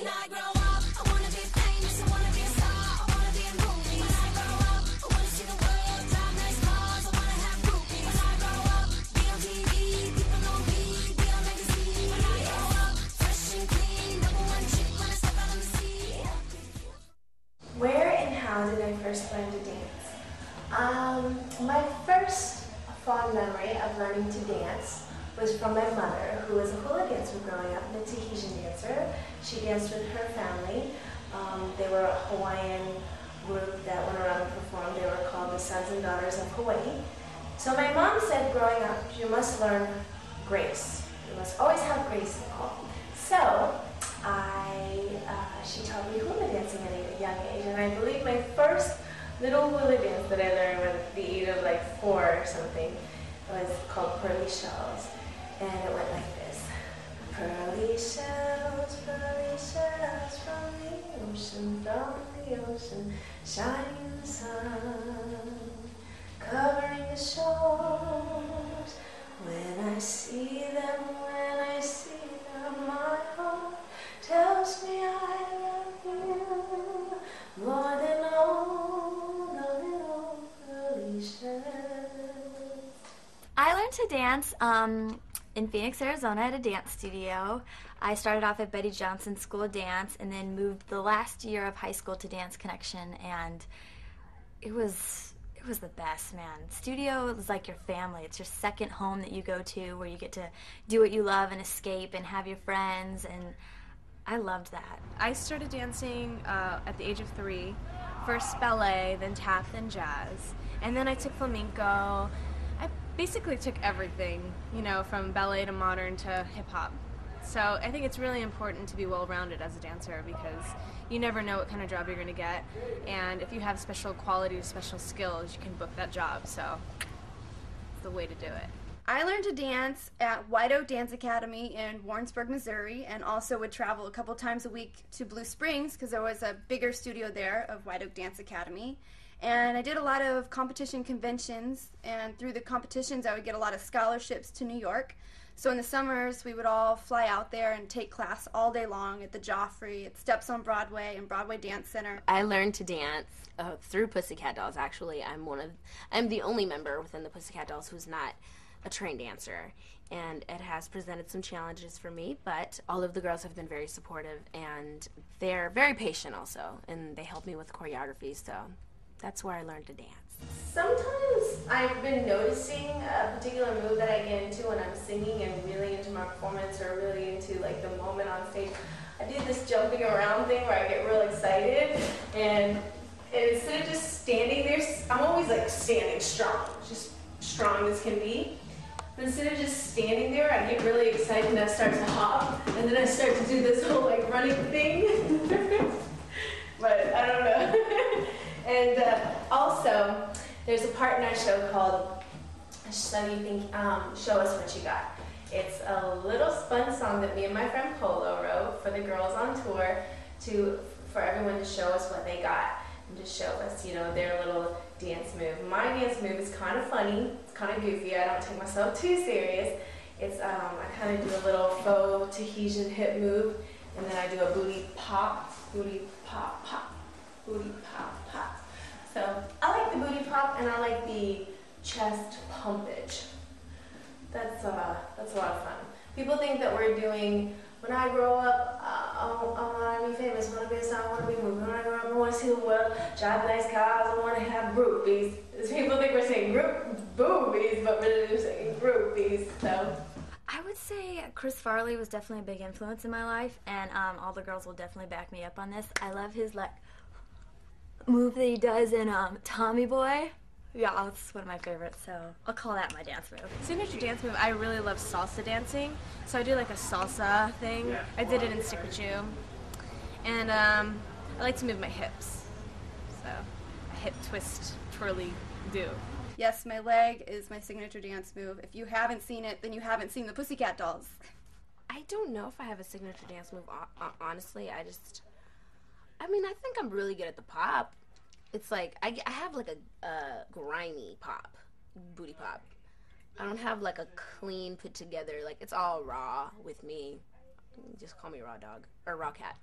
When I grow up, I wanna be famous, I wanna be a star, I wanna be in movies. When I grow up, I wanna see the world, drive nice cars, I wanna have groupies. When I grow up, be on TV, people know me, be on magazine. When I grow up, fresh and clean, number one chick when I step out on the scene. Where and how did I first learn to dance? My first fond memory of learning to dance was from my mother, who was a hula dancer growing up, and a Tahitian dancer. She danced with her family. They were a Hawaiian group that went around and performed. They were called the Sons and Daughters of Hawaii. So my mom said growing up, you must learn grace. You must always have grace involved. So she taught me hula dancing at a young age, and I believe my first little hula dance that I learned at the age of like 4 or something was called Pearly Shells, and it went like this. Pearly shells from the ocean, shining in the sun, covering the shores. When I see them, my heart tells me I love you more than all the little pearly shells. I learned to dance in Phoenix, Arizona at a dance studio. I started off at Betty Johnson's School of Dance and then moved the last year of high school to Dance Connection, and it was the best, man. Studio is like your family. It's your second home that you go to where you get to do what you love and escape and have your friends, and I loved that. I started dancing at the age of 3. First ballet, then tap, then jazz. And then I took flamenco. I basically took everything, you know, from ballet to modern to hip-hop. So I think it's really important to be well-rounded as a dancer because you never know what kind of job you're going to get. And if you have special qualities, special skills, you can book that job. So it's the way to do it. I learned to dance at White Oak Dance Academy in Warrensburg, Missouri, and also would travel a couple times a week to Blue Springs because there was a bigger studio there of White Oak Dance Academy. And I did a lot of competition conventions, and through the competitions I would get a lot of scholarships to New York. So in the summers we would all fly out there and take class all day long at the Joffrey, at Steps on Broadway, and Broadway Dance Center. I learned to dance through Pussycat Dolls, actually. I'm the only member within the Pussycat Dolls who's not a trained dancer, and it has presented some challenges for me, but all of the girls have been very supportive, and they're very patient also, and they help me with choreography, so that's where I learned to dance. Sometimes I've been noticing a particular move that I get into when I'm singing and really into my performance or really into like the moment on stage. I do this jumping around thing where I get real excited, and instead of just standing there, I'm always like standing strong, just strong as can be. But instead of just standing there, I get really excited and I start to hop, and then I start to do this whole like running thing. But I don't know. And also, there's a part in our show called Show Us What You Got. It's a little spun song that me and my friend Polo wrote for the girls on tour for everyone to show us what they got and to show us, you know, their little dance move. My dance move is kind of funny, it's kind of goofy, I don't take myself too serious. It's, I kind of do a little faux Tahitian hip move, and then I do a booty pop, pop. Booty pop, pop. So I like the booty pop and I like the chest pumpage. That's a lot of fun. People think that we're doing, when I grow up, I want to be famous, I want to be a star, I want to be moving. When I grow up, I want to see the world, drive nice cars, I want to have groupies. People think we're saying boobies, but we're just saying groupies, so. I would say Chris Farley was definitely a big influence in my life, and all the girls will definitely back me up on this. I love his like move that he does in Tommy Boy. Yeah, that's one of my favorites, so I'll call that my dance move. Signature dance move, I really love salsa dancing, so I do like a salsa thing. I did it in Stick With You, and I like to move my hips, so a hip twist, twirly do. Yes, my leg is my signature dance move. If you haven't seen it, then you haven't seen the Pussycat Dolls. I don't know if I have a signature dance move, honestly. I mean, I think I'm really good at the pop. It's like, I have like a grimy pop, booty pop. I don't have like a clean put together, like it's all raw with me. Just call me Raw Dog, or Raw Cat.